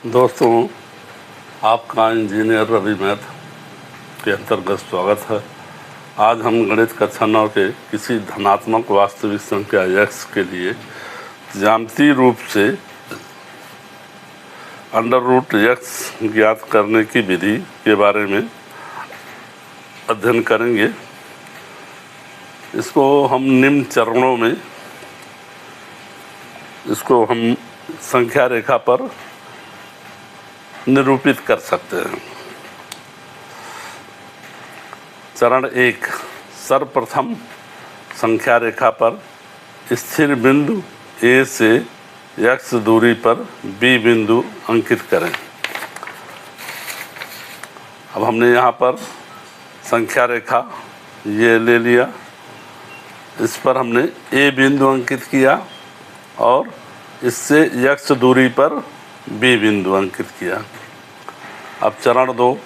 दोस्तों, आपका engineer Ravi math के अंतर्गत स्वागत है। आज हम गणित कक्षा 9 के किसी धनात्मक वास्तविक संख्या x के लिए ज्यामितीय रूप से √x ज्ञात करने की विधि के बारे में अध्ययन करेंगे। इसको हम निम्न चरणों में संख्या रेखा पर निरूपित कर सकते हैं। चरण 1, सर्वप्रथम संख्या रेखा पर स्थिर बिंदु A से x दूरी पर B बिंदु अंकित करें। अब हमने यहाँ पर संख्या रेखा ये ले लिया, इस पर हमने A बिंदु अंकित किया और इससे x दूरी पर B बिंदु अंकित किया। अब चरण 2,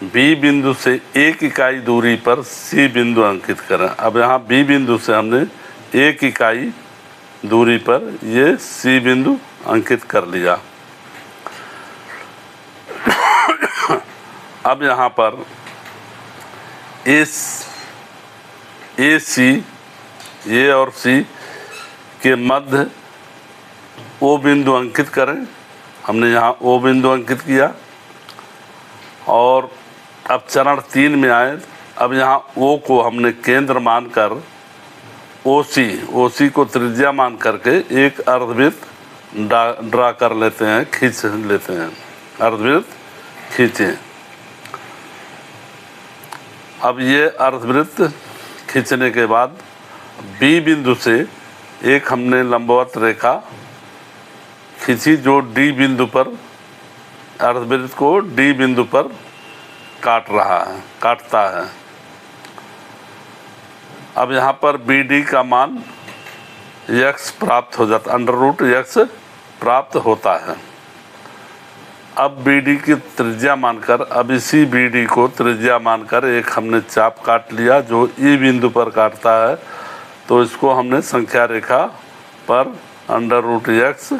B बिंदु से 1 इकाई दूरी पर C बिंदु अंकित करें। अब यहाँ B बिंदु से हमने 1 इकाई दूरी पर ये C बिंदु अंकित कर लिया। अब यहाँ पर A और C के मध्य O बिंदु अंकित करें। हमने यहाँ O बिंदु अंकित किया और अब चरण 3 में आए। अब यहाँ O को हमने केंद्र मानकर OC को त्रिज्या मान करके एक अर्धवृत्त ड्रा कर लेते हैं, खींच लेते हैं। अर्धवृत्त खींचें। अब ये अर्धवृत्त खींचने के बाद B बिंदु से एक हमने लंबवत रेखा खींची जो D बिंदु पर, अर्धवृत्त को D बिंदु पर काटता है। अब यहाँ पर BD का मान x प्राप्त हो जाता, √x प्राप्त होता है। अब BD की त्रिज्या मानकर, अब इसी BD को त्रिज्या मानकर एक हमने चाप काट लिया जो E बिंदु पर काटता है, तो इसको हमने संख्या रेखा पर √x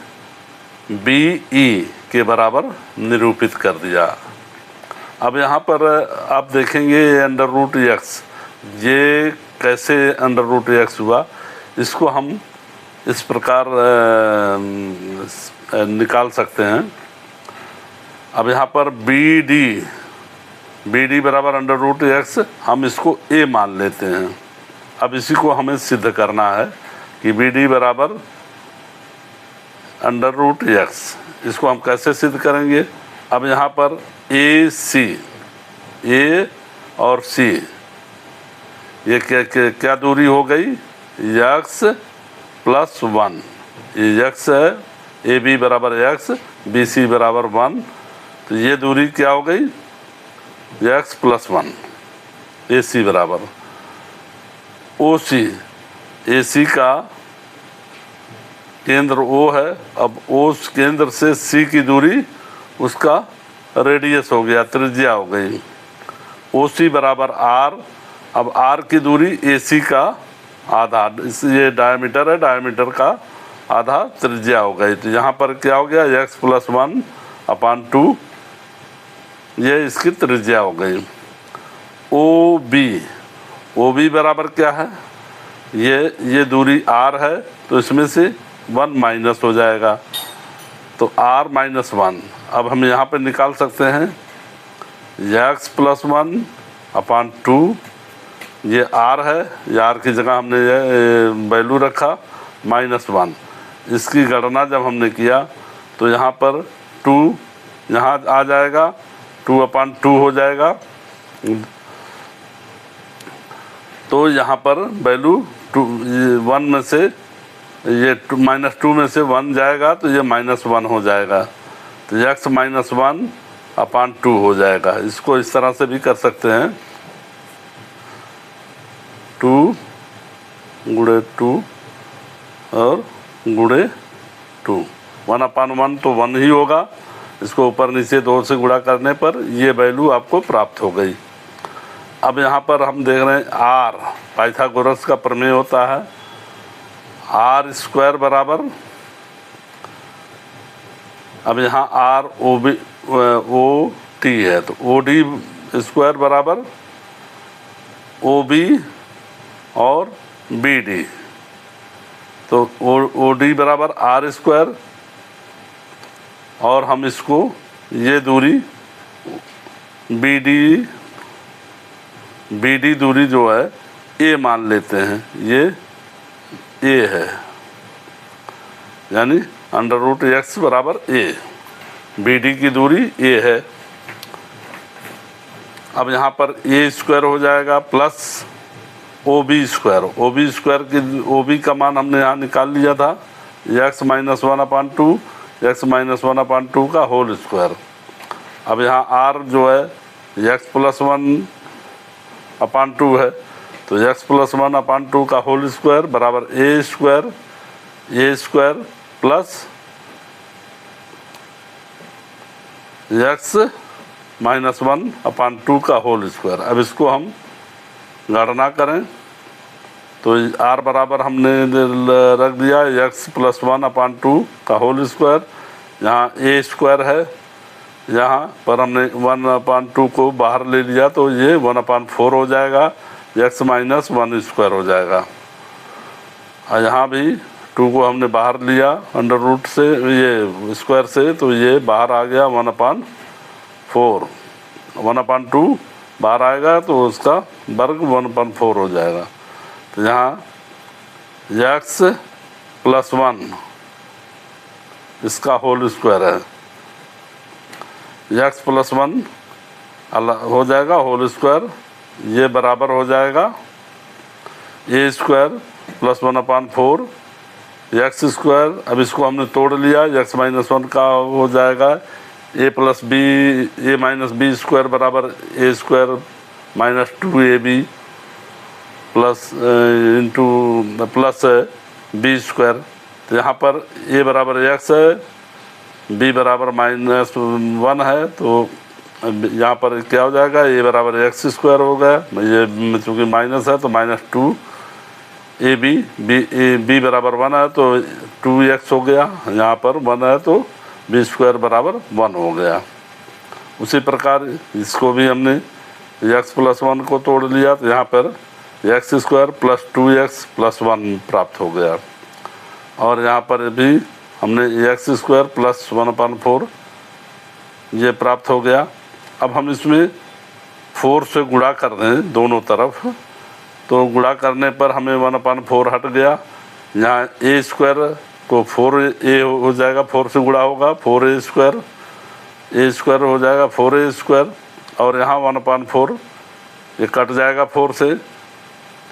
BE के बराबर निरूपित कर दिया। अब यहाँ पर आप देखेंगे √x ये कैसे √x हुआ, इसको हम इस प्रकार निकाल सकते हैं। अब यहाँ पर BD बराबर √x, हम इसको A मान लेते हैं। अब इसी को हमें सिद्ध करना है कि BD बराबर √x। इसको हम कैसे सिद्ध करेंगे? अब यहाँ पर A और C ये क्या दूरी हो गई? x + 1। ये x है, AB बराबर x, BC बराबर 1, तो ये दूरी क्या हो गई? x + 1। AC बराबर OC, AC का केंद्र O है। अब O केंद्र से C की दूरी उसका रेडियस हो गया, त्रिज्या हो गई। OC बराबर R। अब R की दूरी AC का आधा, ये डायमीटर है, डायमीटर का आधा त्रिज्या हो गई। तो यहाँ पर क्या हो गया? x + 1/2, ये इसकी त्रिज्या हो गई। OB बराबर क्या है? ये दूरी R है, तो इसमें से 1 माइनस हो जाएगा, तो R - 1। अब हम यहाँ पे निकाल सकते हैं x + 1/2, ये R है, ये R की जगह हमने ये वैल्यू रखा -1। इसकी गणना जब हमने किया तो यहाँ पर 2 यहाँ आ जाएगा, 2/2 हो जाएगा। तो यहाँ पर वैल्यू 1 में से ये -2 में से 1 जाएगा, तो ये -1 हो जाएगा, तो x - 1/2 हो जाएगा। इसको इस तरह से भी कर सकते हैं, 2 × 2 और × 2, 1/1 तो 1 ही होगा। इसको ऊपर नीचे 2 से गुणा करने पर ये वैल्यू आपको प्राप्त हो गई। अब यहाँ पर हम देख रहे हैं R, पाइथागोरस का प्रमेय होता है, R² बराबर अब यहाँ आर ओ टी है तो ओ डी स्क्वायर बराबर ओ बी और बी डी, तो ओ डी बराबर आर स्क्वायर, और हम इसको ये दूरी बी डी दूरी जो है ए मान लेते हैं, ये ए है, यानी अंडर रूट एक्स बराबर ए, बी डी की दूरी ए है। अब यहाँ पर ए स्क्वायर हो जाएगा plus O B square, O B square की ओ बी का मान हमने यहाँ निकाल लिया था, एक्स माइनस 1/2 एक्स माइनस 1/2 का होल स्क्वायर। अब यहाँ आर जो है एक्स प्लस 1/2 है, तो एक्स प्लस 1/2 का होल स्क्वायर बराबर A square plus x minus 1/2 का होल स्क्वायर। अब इसको हम गणना करें तो आर बराबर हमने रख दिया एक्स प्लस 1/2 का होल स्क्वायर, यहाँ ए स्क्वायर है, यहाँ पर हमने 1/2 को बाहर ले लिया तो ये 1/4 हो जाएगा, एक्स माइनस 1 स्क्वायर हो जाएगा। और यहाँ भी 2 को हमने बाहर लिया अंडर रूट से, ये स्क्वायर से, तो ये बाहर आ गया 1/4, 1/2 बाहर आएगा तो उसका वर्ग 1/4 हो जाएगा। तो यहाँ एक्स प्लस 1 इसका होल स्क्वायर है, एक्स प्लस 1 अलग हो जाएगा होल स्क्वायर, ये बराबर हो जाएगा ए स्क्वायर प्लस 1/4 एक्स स्क्वायर। अब इसको हमने तोड़ लिया, एक्स माइनस 1 का हो जाएगा A plus B, A minus B square बराबर A square minus 2ab plus into plus B square. तो यहाँ पर ए बराबर एक्स है, बी बराबर माइनस 1 है, तो यहाँ पर क्या हो जाएगा, ए बराबर एक्स स्क्वायर हो गया, ये चूँकि माइनस है तो माइनस 2 ए बी बराबर 1 है तो 2x हो गया, यहाँ पर 1 है तो बी स्क्वायर बराबर 1 हो गया। उसी प्रकार इसको भी हमने x प्लस 1 को तोड़ लिया तो यहाँ पर x square plus 2x plus 1 प्राप्त हो गया, और यहाँ पर भी हमने एक्स स्क्वायर प्लस 1/4 ये प्राप्त हो गया। अब हम इसमें 4 से गुणा कर दें दोनों तरफ, तो गुणा करने पर हमें 1/4 हट गया, यहाँ ए स्क्वायर को 4a हो जाएगा, 4 से गुणा होगा 4a स्क्वायर, ए स्क्वायर हो जाएगा 4a स्क्वायर, और यहाँ 1/4 ये कट जाएगा 4 से,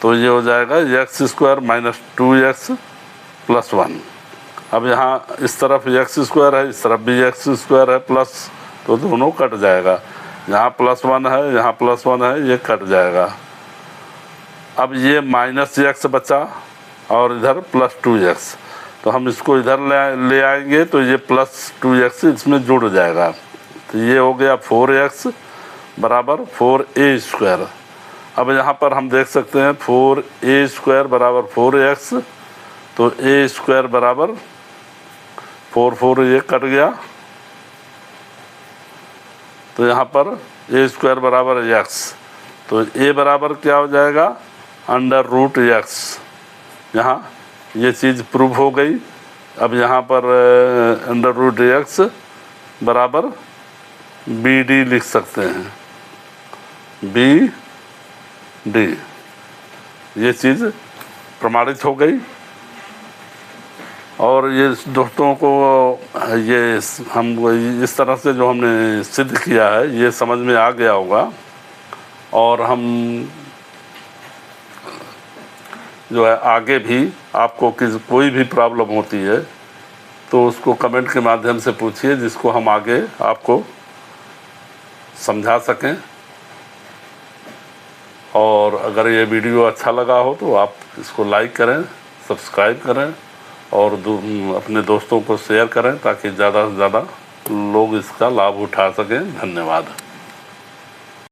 तो ये हो जाएगा x square minus 2x plus 1। अब यहाँ इस तरफ एक्स स्क्वायर है, इस तरफ भी एक्स स्क्वायर है प्लस, तो दोनों कट जाएगा, यहाँ प्लस 1 है, यहाँ प्लस 1 है, ये कट जाएगा। अब ये माइनस x बचा और इधर प्लस 2x, तो हम इसको इधर ले आएंगे तो ये प्लस 2x इसमें जुड़ जाएगा, तो ये हो गया 4x बराबर 4a स्क्वायर। अब यहाँ पर हम देख सकते हैं 4a स्क्वायर बराबर 4x, तो a स्क्वायर बराबर 4 ये कट गया, तो यहाँ पर a स्क्वायर बराबर x, तो a बराबर क्या हो जाएगा अंडर रूट x, यहाँ ये चीज़ प्रूव हो गई। अब यहाँ पर अंडर रूट x बराबर बी डी लिख सकते हैं, बी डी, ये चीज़ प्रमाणित हो गई। और ये दोस्तों को ये हम इस तरह से जो हमने सिद्ध किया है ये समझ में आ गया होगा, और हम जो है आगे भी आपको कोई भी प्रॉब्लम होती है तो उसको कमेंट के माध्यम से पूछिए, जिसको हम आगे आपको समझा सकें। और अगर ये वीडियो अच्छा लगा हो तो आप इसको लाइक करें, सब्सक्राइब करें और अपने दोस्तों को शेयर करें ताकि ज़्यादा से ज़्यादा लोग इसका लाभ उठा सकें। धन्यवाद।